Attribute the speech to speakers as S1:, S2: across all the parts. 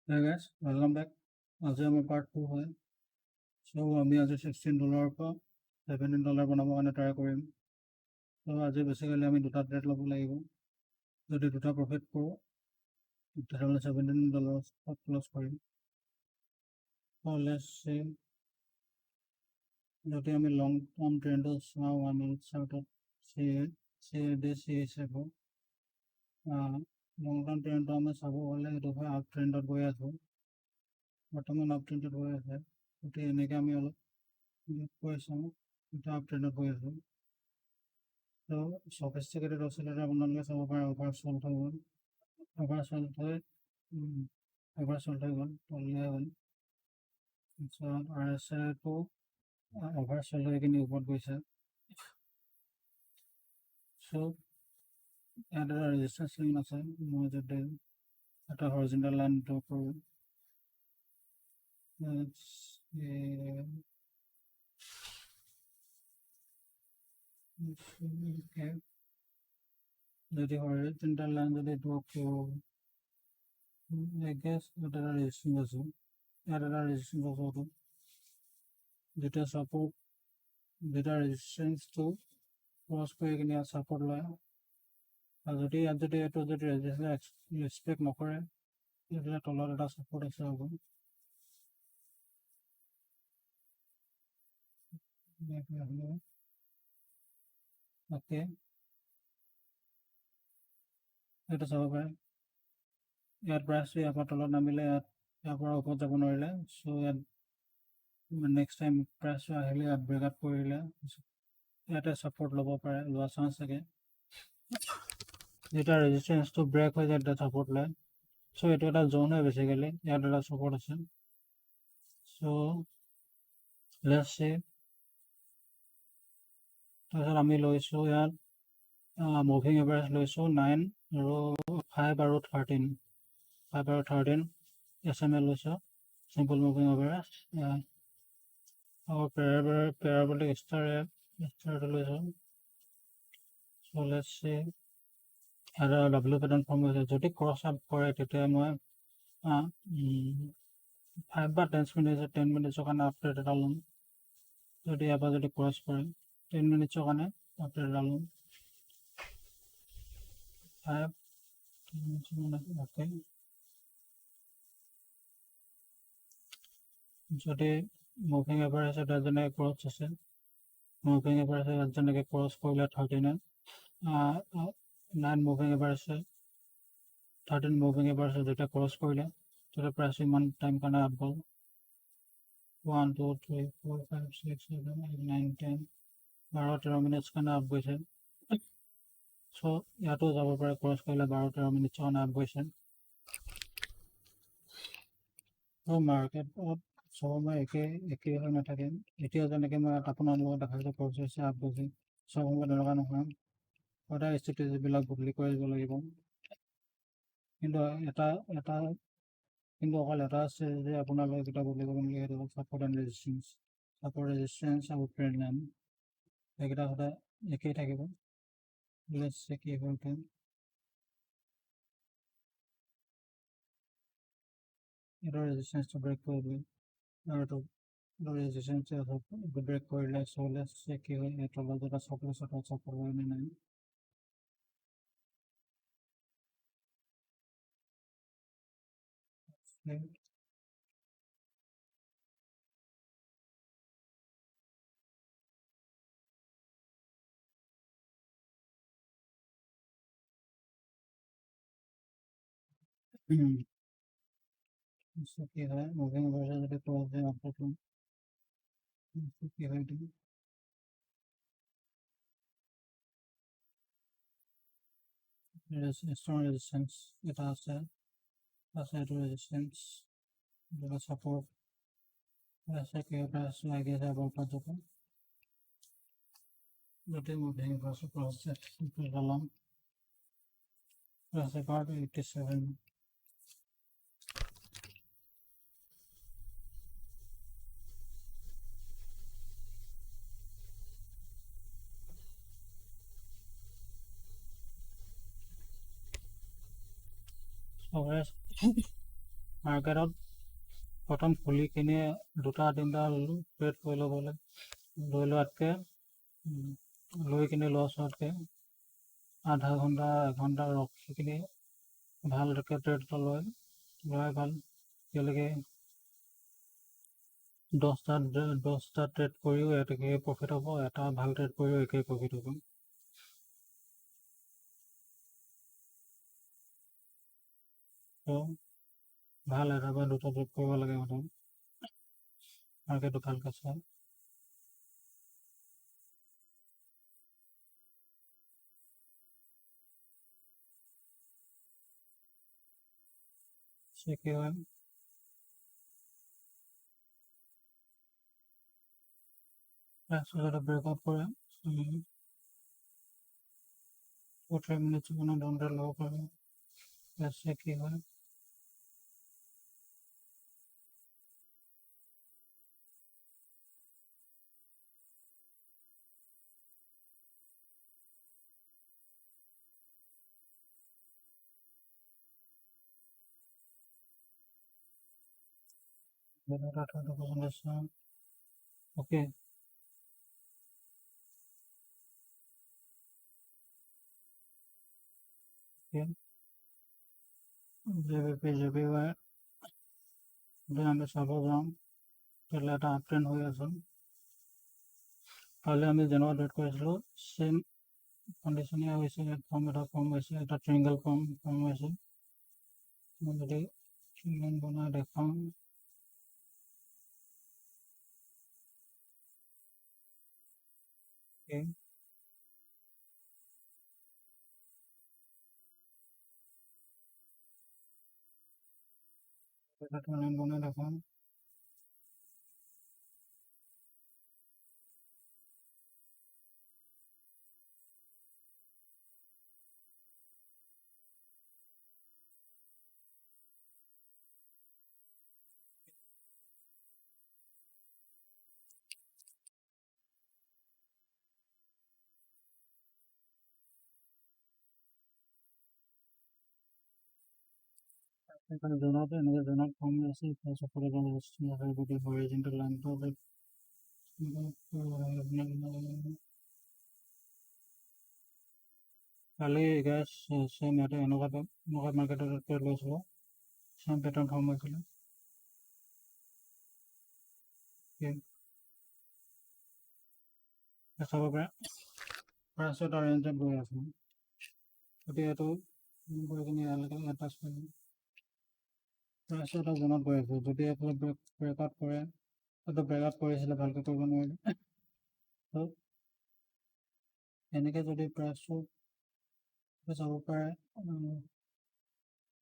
S1: Hey guys, welcome back. আজি আমাৰ part 2 হয়। চ' আমি আজি $16 পৰা $17 বনাবৰ কাৰণে ট্ৰাই কৰিম। চ' আজি বেচিকেলি আমি দুটা ট্ৰেড ল'ব লাগিব। যদি দুটা প্ৰফিট কৰোঁ তেতিয়াহ'লে $17 ক্লজ কৰিম। চ' লেটছ চি, যদি আমি লং টাৰ্ম ট্ৰেণ্ডটো চাওঁ 1 minute চাৰ্টত চি হিচাপে লং টাৰ্ম ট্ৰেণ্ডটো আমি চাব গ'লে এইটো হয় আপ ট্ৰেণ্ডত গৈ আছোঁ। বৰ্তমান আপ ট্ৰেণ্ডত গৈ আছে। গতিকে এনেকৈ আমি অলপ কৈ চাওঁ এটা আপ ট্ৰেণ্ডত গৈ আছোঁ। চ' সফিষ্টিকেটেড অচিলেটৰ আপোনালোকে চাব পাৰে অভাৰ চল্ড হৈ গ'ল, অভাৰ চল্ড হৈ গ'ল, তললৈ গ'ল। তাৰপিছত আৰ এছ আইটো অভাৰ চল্ড হৈ কিনি ওপৰত গৈছে। চ' ইয়াত এটা ৰেজিষ্টেঞ্চ লাইন আছে। মই যদি এটা হৰিজেণ্টেল লাইন ড্ৰ কৰোঁ, যদি হৰিজেণ্টেল লাইন যদি ড্ৰ কৰোঁ, I guess এটা ৰেজিষ্টেঞ্চ আছে, ইয়াত এটা ৰেজিষ্টেঞ্চ আছে। যেতিয়া ছাপোৰ্ট যেতিয়া ৰেজিষ্টেঞ্চটো ক্ৰছ কৰি কিনে ইয়াত ছাপোৰ্ট লয়, আৰু যদি ইয়াত যদি এইটো যদি ৰেজিষ্টেঞ্চ ৰেচপেক্ট নকৰে তেতিয়াহ'লে তলত এটা ছাপোৰ্ট আছে হ'ব। অ'কে, এইটো চাব পাৰে। ইয়াত প্ৰাইচটো ইয়াৰ পৰা তলত নামিলে, ইয়াৰ পৰা ওপৰত যাব নোৱাৰিলে। চ' ইয়াত নেক্সট টাইম প্ৰাইচটো আহিলে ইয়াত ব্ৰেকআউট কৰিলে ইয়াতে ছাপোৰ্ট ল'ব পাৰে, লোৱা চান্স থাকে। যেতিয়া ৰেজিষ্টেঞ্চটো ব্ৰেক হৈ যায় তেতিয়া ছাপোৰ্ট লয়। চ' এইটো এটা জ'ন হয় বেচিকেলি, ইয়াত এটা ছাপোৰ্ট আছে। চ' লেটছ চি, তাৰপিছত আমি লৈছোঁ ইয়াত মুভিং এভাৰেজ লৈছোঁ 9 আৰু 5 আৰু 13 SMA লৈছোঁ, চিম্পল মুভিং এভাৰেজ। আৰু পেৰাবলিক ষ্টাৰটো লৈছোঁ। চ' লেটছ চি, এটা ডাব্লিউ পেটাৰ্ণ ফৰ্ম হৈছে। যদি ক্ৰছ আপ কৰে তেতিয়া মই 5 বা 10 মিনিটছৰ কাৰণে আপডেট এটা ল'ম। যদি ইয়াৰ পৰা যদি ক্ৰছ কৰে 10 মিনিটছৰ কাৰণে আপডেট এটা ল'ম। 5 অ'কে, যদি মুভিং এভাৰেজ এটা যেনেকৈ ক্ৰছ আছে, মুভিং এভাৰেজ ইয়াত যেনেকৈ ক্ৰছ কৰিলে 13 মুভিং এভাৰেজ 13 মুভিং এভাৰেজ যেতিয়া ক্ৰছ কৰিলে তেতিয়া প্ৰাইচ ইমান টাইম কাৰণে আপ গ'ল। 1 2 3 4 5 6 7 8 9 10 12-13 মিনিটছ কাৰণে আপ গৈছে। চ' ইয়াতো যাব পাৰে, ক্ৰছ কৰিলে 12-13 মিনিটছৰ কাৰণে আপ গৈছে। চ' মাৰ্কেটত চবসময় একেই হৈ নাথাকে। এতিয়া যেনেকৈ মই আপোনালোকক দেখাইছোঁ ক্ৰছ হৈছে আপ গৈছে, চব সময় তেনেকুৱা নহয়। সদায় ষ্ট্ৰেটেজিবিলাক বদলি কৰিব লাগিব। কিন্তু অকল এটা ষ্ট্ৰেটেজি আপোনালোকে কেতিয়া বদলি কৰিব নালাগে, সেইটো হ'ল ছাপোৰ্ট এণ্ড ৰেজিষ্টেঞ্চ আৰু ট্ৰেণ্ড লাইন, সেইকেইটা সদায় একেই থাকিব। লেটছ চি কি হয় এতিয়া। এইটো ৰেজিষ্টেঞ্চটো ব্ৰেক কৰিলে আৰু এইটো ৰেজিষ্টেঞ্চ ব্ৰেক কৰিলে। চ' লেটছ চি কি হয়, এই তলত এটা ছাপোৰ্ট হয় নে নাই। কি হয়, মুভিং এভাৰেজ যদি ক্ৰছ যায় আপডেট ল'ম। কি হয় এইটো, ষ্ট্ৰং ৰেজিষ্টেঞ্চ এটা আছে, এইটো ৰেজিষ্টেঞ্চ, এটা ছাপোৰ্ট আছে। কি প্ৰাইচ লাগি আছে বলপাত যাব। যদি মুভিং এভাৰেজ ক্ৰছ যায় ল'ম, প্লাছ এবাৰ 87। মাৰ্কেটত প্ৰথম খুলি কিনি দুটা তিনিটা ট্ৰেড কৰি ল'ব লাগে। লৈ লোৱাতকৈ লৈ কিনি লছ হোৱাতকৈ আধা ঘণ্টা এঘণ্টা ৰখি কিনি ভালকৈ ট্ৰেড এটা লোৱাই ভাল। এতিয়ালৈকে 10টা ট্ৰেড কৰিও একেই প্ৰফিট হ'ব, এটা ভাল ট্ৰেড কৰিও একেই প্ৰফিট হ'ব। তো ভাল এটা বা দুটা ট্ৰেড কৰিব লাগে মাৰ্কেটটো ভালকৈ চাই। কি হয় যাতে ব্ৰেকআউট কৰে 2-3 মিনিটছ মানে ডাউন ল'ব পাৰে। কি হয় ওকে JPY যদি আমি চাব যাওঁ তাহলে এটা আপ ট্ৰেণ্ড হৈ আছে। কালি আমি যেনেকুৱা ট্ৰেড কৰিছিলোঁ চেম কণ্ডিশ্যনে হৈছে, ফৰ্ম এটা ফৰ্ম হৈছে, এটা ট্ৰিংগল ফৰ্ম হৈছে। মই যদি লাইন বনাই দেখাওঁ লাইন বনাই দেখাওঁ জোনতে এনেকৈ জোনত ফৰ্ম আছে যদি হৰিজেণ্টেল লাইনটো কালি গেছ চেম ইয়াতে এনেকুৱা মাৰ্কেটত ট্ৰেড লৈছিলোঁ, চেম পেটাৰ্ণ ফৰ্ম হৈছিলে। দেখাব পাৰে প্ৰাইচত এটা ৰেঞ্জত গৈ আছে। গতিকে এইটো গৈ কিনি ইয়ালৈকে টাচ কৰিব প্ৰাইচত এটা জোনত গৈ আছে। যদি এইফালে ব্ৰেকআউট কৰে, এইটো ব্ৰেকআউট কৰিছিলে, ভালকৈ কৰিব নোৱাৰিলে। এনেকৈ যদি প্ৰাইচটো চাব পাৰে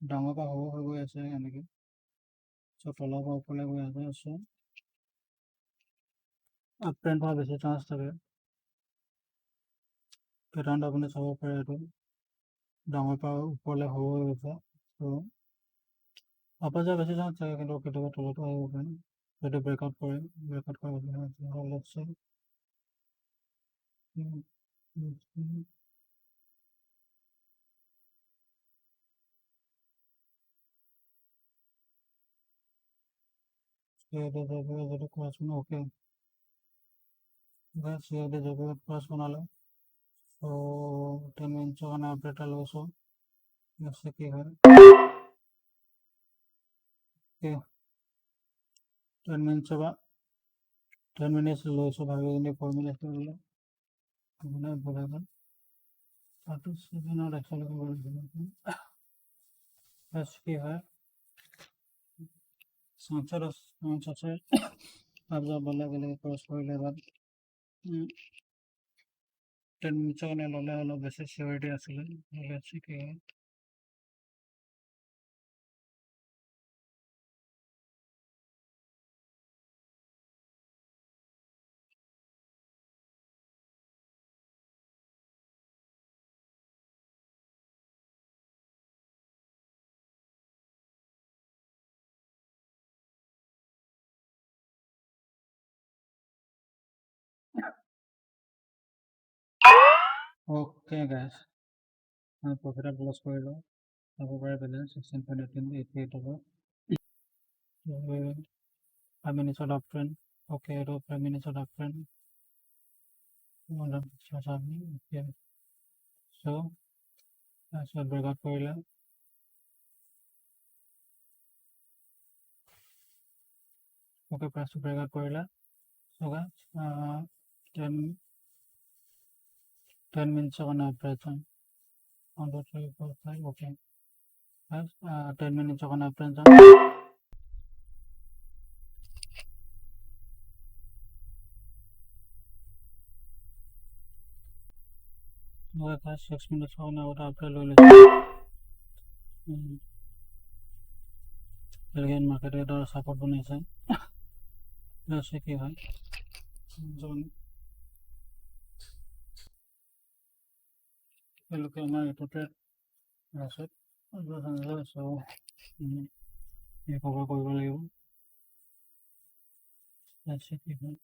S1: ডাঙৰ পৰা সৰু হৈ গৈ আছে এনেকৈ, তলৰ পৰা ওপৰলৈ গৈ আছে, আপ ট্ৰেণ্ড হোৱা বেছি চান্স থাকে। পেটাৰ্ণটো আপুনি চাব পাৰে, এইটো ডাঙৰ পৰা ওপৰলৈ সৰু হৈ গৈছে। আপত যোৱা বেছি চান্স থাকে, কিন্তু কেতিয়াবা তলতো আহিব পাৰে যদি ব্ৰেকআউট কৰে। ব্ৰেকআউট কৰা যদি ক্লাছ ওকে ক্লাছ বনালে 10 মিনিটছৰ কাৰণে আপডেট এটা লৈছোঁ। কি হয় 10 মিনিটছৰ পৰা 10 মিনিটছ লৈছোঁ, ভাবি কিনি 4 মিনিটছ ল'লে মানে বঢ়াই গ'ল। 7ত কি হয় চান্স আছে বেলেগ ক্ৰছ কৰিলে বা 10 মিনিটছৰ কাৰণে ল'লে অলপ বেছি চিয়ৰিটি আছিলে। কি হয় ওকে গাইছ, প্ৰফিটত লছ কৰিলোঁ। চাব পাৰে বেলেঞ্চ 16.88 হ'ব। 5 minutes of uptrend. Okay, to 5 minutes of uptrend. Okay. So, breakout কৰিলে. Okay, price breakout কৰিলে. So guys, 10 minutes of an uptrend. 1, 2, 3, 4, 5. Okay. Guys, 10 minutes of an uptrend. Okay, guys, 6 minutes of an uptrend. Again, market এটা support বনাইছে. Let's see কি হয়. Look at my total asset. So, এই cover কৰিব লাগিব. Let's see কি হয়.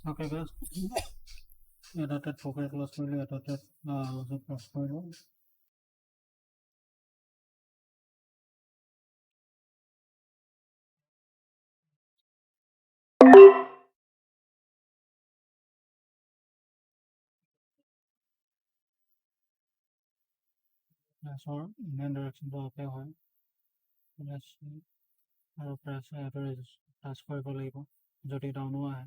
S1: Okay, guys. এটা profit loss কৰিলো, এটা plus কৰিলো. Priceৰ Indian directionটো okay হয়. Let's see. আৰু price এটা touch কৰিব লাগিব. যদি down আহে,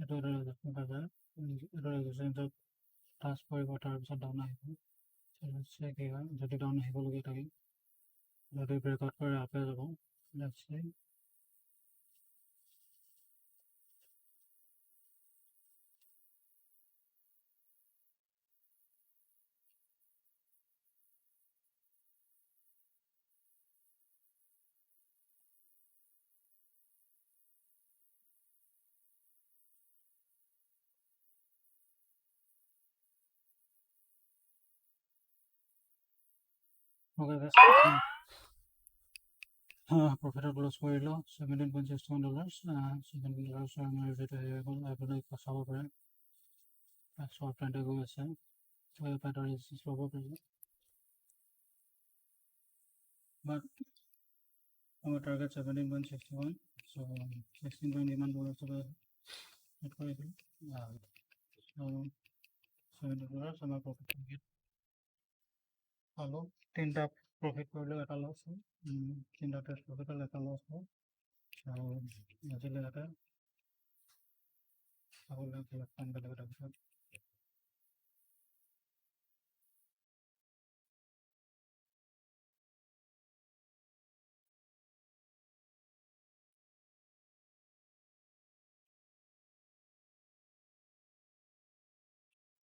S1: এটা resistance আছে. এটা resistance touch কৰিব, তাৰপিছত down আহিব. Let's see কি হয়. যদি down আহিবলগীয়া থাকে, যদি breakout কৰে up যাব. Let's see. Okay, guys. Profit close কৰিলো $17.61. $17 আমাৰ ভিডিঅ'টো হেৰি হৈ গ'ল. আপোনালোকে চাব পাৰে. Short trend গৈ আছে. Pattern resistance ল'ব পাৰিব. But our target 17.61. So 16 ইমান দূৰত চলে hit কৰিছিল. So $70 আমাৰ profit target. পালো. তিনটা profit কৰিলো, এটা loss হ'ল. তিনটা trade profit হ'ল, এটা loss হ'ল. আজিলৈ এটা চাবলৈ বেলেগ এটা